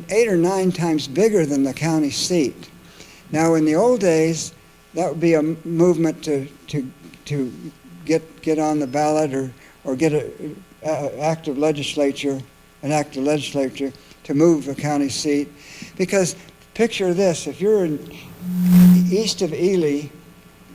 8 or 9 times bigger than the county seat. Now, in the old days, that would be a movement to get on the ballot or get an act of legislature to move a county seat. Because picture this: if you're east of Ely,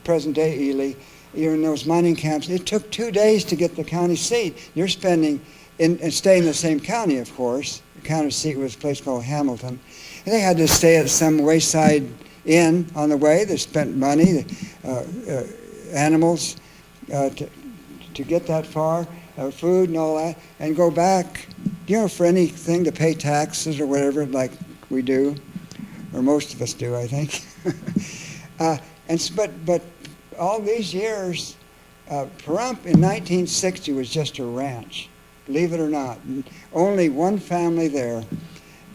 present-day Ely, you're in those mining camps. It took 2 days to get the county seat. You're spending and stay in the same county, of course. The county seat was a place called Hamilton. And they had to stay at some wayside inn on the way. They spent money, animals, to get that far, food and all that, and go back, for anything, to pay taxes or whatever, like we do, or most of us do, I think. But all these years, Pahrump in 1960 was just a ranch, believe it or not. Only one family there.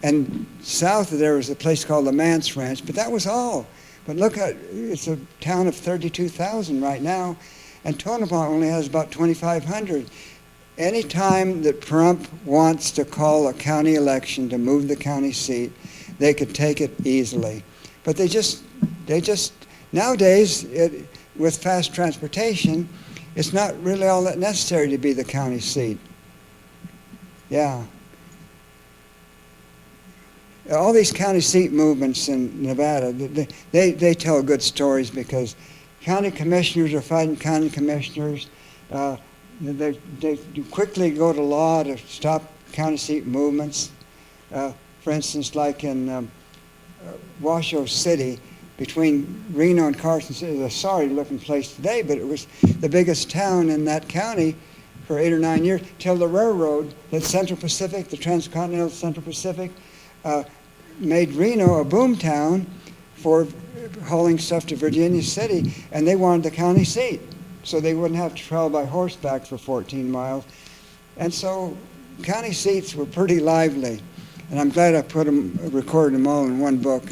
And south of there was a place called the Mance Ranch, but that was all. But look at, it's a town of 32,000 right now, and Tonopah only has about 2,500. Any time that Pahrump wants to call a county election to move the county seat, they could take it easily. But they just nowadays, with fast transportation, it's not really all that necessary to be the county seat. Yeah. All these county seat movements in Nevada, they tell good stories, because county commissioners are fighting county commissioners. They quickly go to law to stop county seat movements. For instance, like in Washoe City, between Reno and Carson City, it's a sorry-looking place today, but it was the biggest town in that county for 8 or 9 years, till the railroad, the Central Pacific, the Transcontinental Central Pacific, made Reno a boom town for hauling stuff to Virginia City, and they wanted the county seat, so they wouldn't have to travel by horseback for 14 miles. And so county seats were pretty lively, and I'm glad I recorded them all in one book.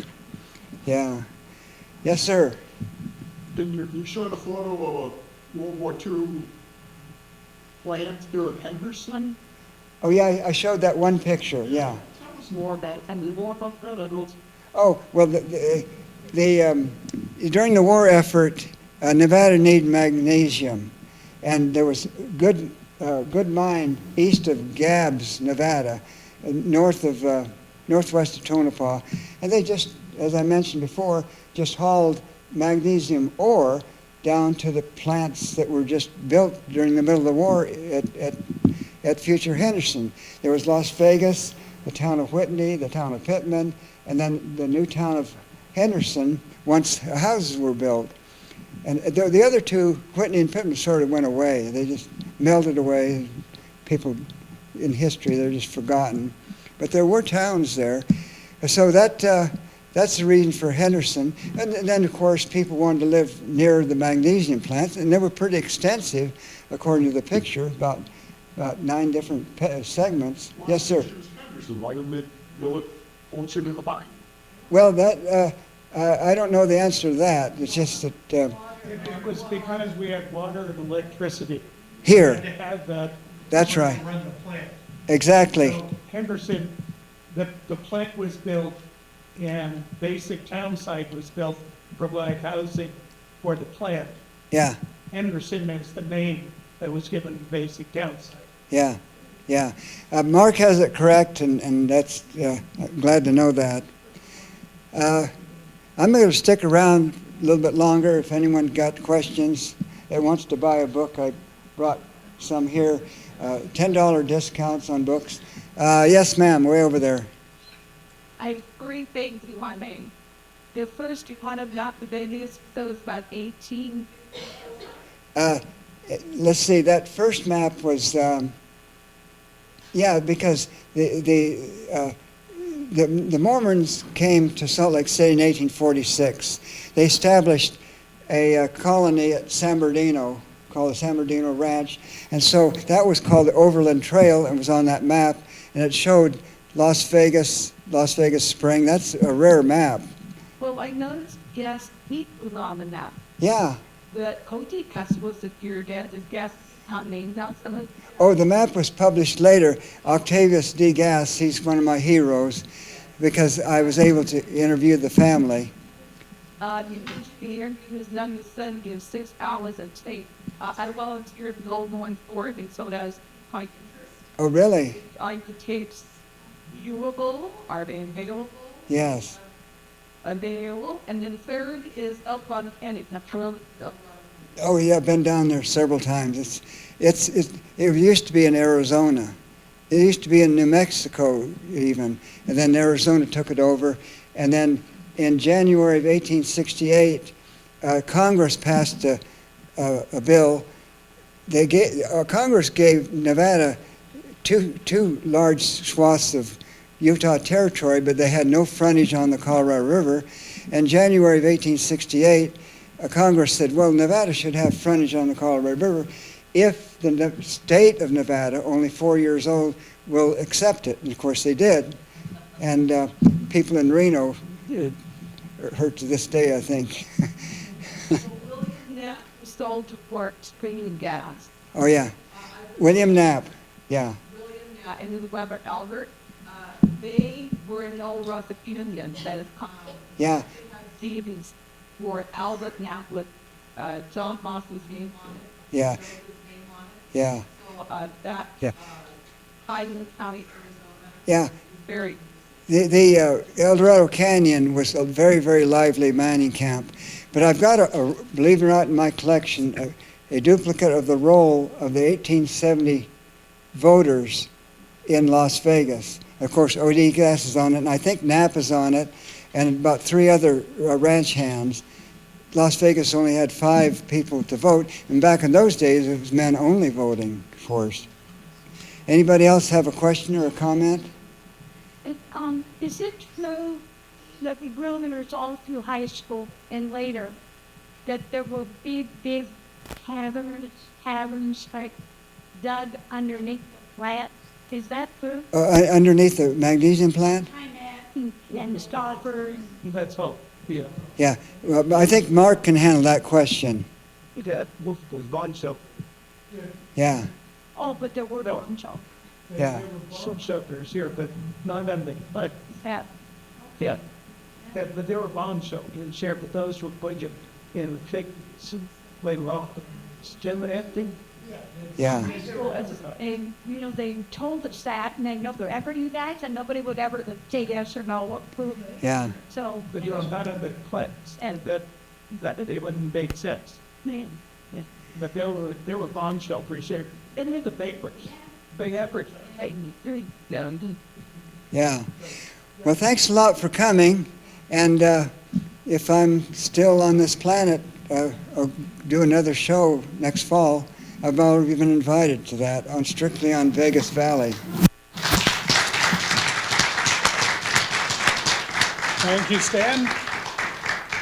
Yeah. Yes, sir. You showed a photo of a World War II plant here at Henderson. Oh, yeah, I showed that one picture, yeah. Tell us more about that. Oh, well, during the war effort, Nevada needed magnesium, and there was good mine east of Gabbs, Nevada, northwest of Tonopah, and they just, as I mentioned before, just hauled magnesium ore down to the plants that were just built during the middle of the war at future Henderson. There was Las Vegas, the town of Whitney, the town of Pittman, and then the new town of Henderson once houses were built. And the other two, Whitney and Pittman, sort of went away. They just melted away. People in history, they're just forgotten. But there were towns there. So that's the reason for Henderson. And then, of course, people wanted to live near the magnesium plants, and they were pretty extensive, according to the picture, about 9 different segments. Yes, sir. Well, that I don't know the answer to that. It's just that It was because we had water and electricity. here, To have that. that's to right, Run the plant. exactly. So Henderson, the plant was built and basic town site was built to provide housing for the plant. Yeah, Henderson is the name that was given to basic town site. yeah, yeah. Mark has it correct, and that's I'm glad to know that. I'm going to stick around a little bit longer if anyone got questions that wants to buy a book. I brought some here. $10 discounts on books. Yes, ma'am, way over there. I have 3 things you want to name. The first one of not the biggest, so it's about 18. Let's see, that first map was, because the Mormons came to Salt Lake City in 1846. They established a colony at San Bernardino called the San Bernardino Ranch, and so that was called the Overland Trail and was on that map, and it showed Las Vegas Spring. That's a rare map. Well, I noticed gas heat was on the map. Yeah. The Coticus was the your dad's gas company, not some of Oh, the map was published later. Octavius D. Gass, he's one of my heroes because I was able to interview the family. his youngest son gives 6 hours at state. I volunteered to go going forward, and so does my Oh, really? tapes viewable, are they available? Yes. Available, and then third is up on Kennedy. Oh, yeah, I've been down there several times. It used to be in Arizona. It used to be in New Mexico even, and then Arizona took it over. And then in January of 1868, Congress passed a bill. Congress gave Nevada two large swaths of Utah territory, but they had no frontage on the Colorado River. In January of 1868, Congress said, well, Nevada should have frontage on the Colorado River if the state of Nevada, only 4 years old, will accept it. And of course they did. And people in Reno hurt to this day, I think. William sold to Fort Spring Gas. Oh, yeah. William Knapp, yeah. William and his Weber Albert, they were in old Rustic Union, that is called. Yeah. Stevens for Albert Knapp with John Moss's name on it. Yeah. Yeah. So that, Yeah. Highland County, Arizona, Yeah. very. The El Dorado Canyon was a very, very lively mining camp. But I've got, believe it or not, in my collection, a duplicate of the roll of the 1870 voters in Las Vegas. Of course, O.D. Gass is on it, and I think Knapp is on it, and about 3 other ranch hands. Las Vegas only had 5 people to vote, and back in those days, it was men only voting, of course. Anybody else have a question or a comment? Is it true that we grown-ups all through high school and later that there were big caverns like dug underneath the plant? Is that true? Underneath the magnesium plant? And the stoppers. That's all, yeah. Yeah. Well, I think Mark can handle that question. That was gone, so. Yeah. Oh, but there were No. bunch of Yeah. There were some shelters here, but not on the, but, that. yeah. But there were bomb shelters here, but those were put in the thick, later on, still empty. Yeah. And, they told us that, and they never ever knew that, and nobody would ever say yes or no or prove it. Yeah. So, But not on the plants, and that it wouldn't make sense. man, But there were bomb shelters here, and in the papers. they ever. Yeah. Well, thanks a lot for coming. And if I'm still on this planet or do another show next fall, I've already been invited to that on Strictly on Vegas Valley. Thank you, Stan.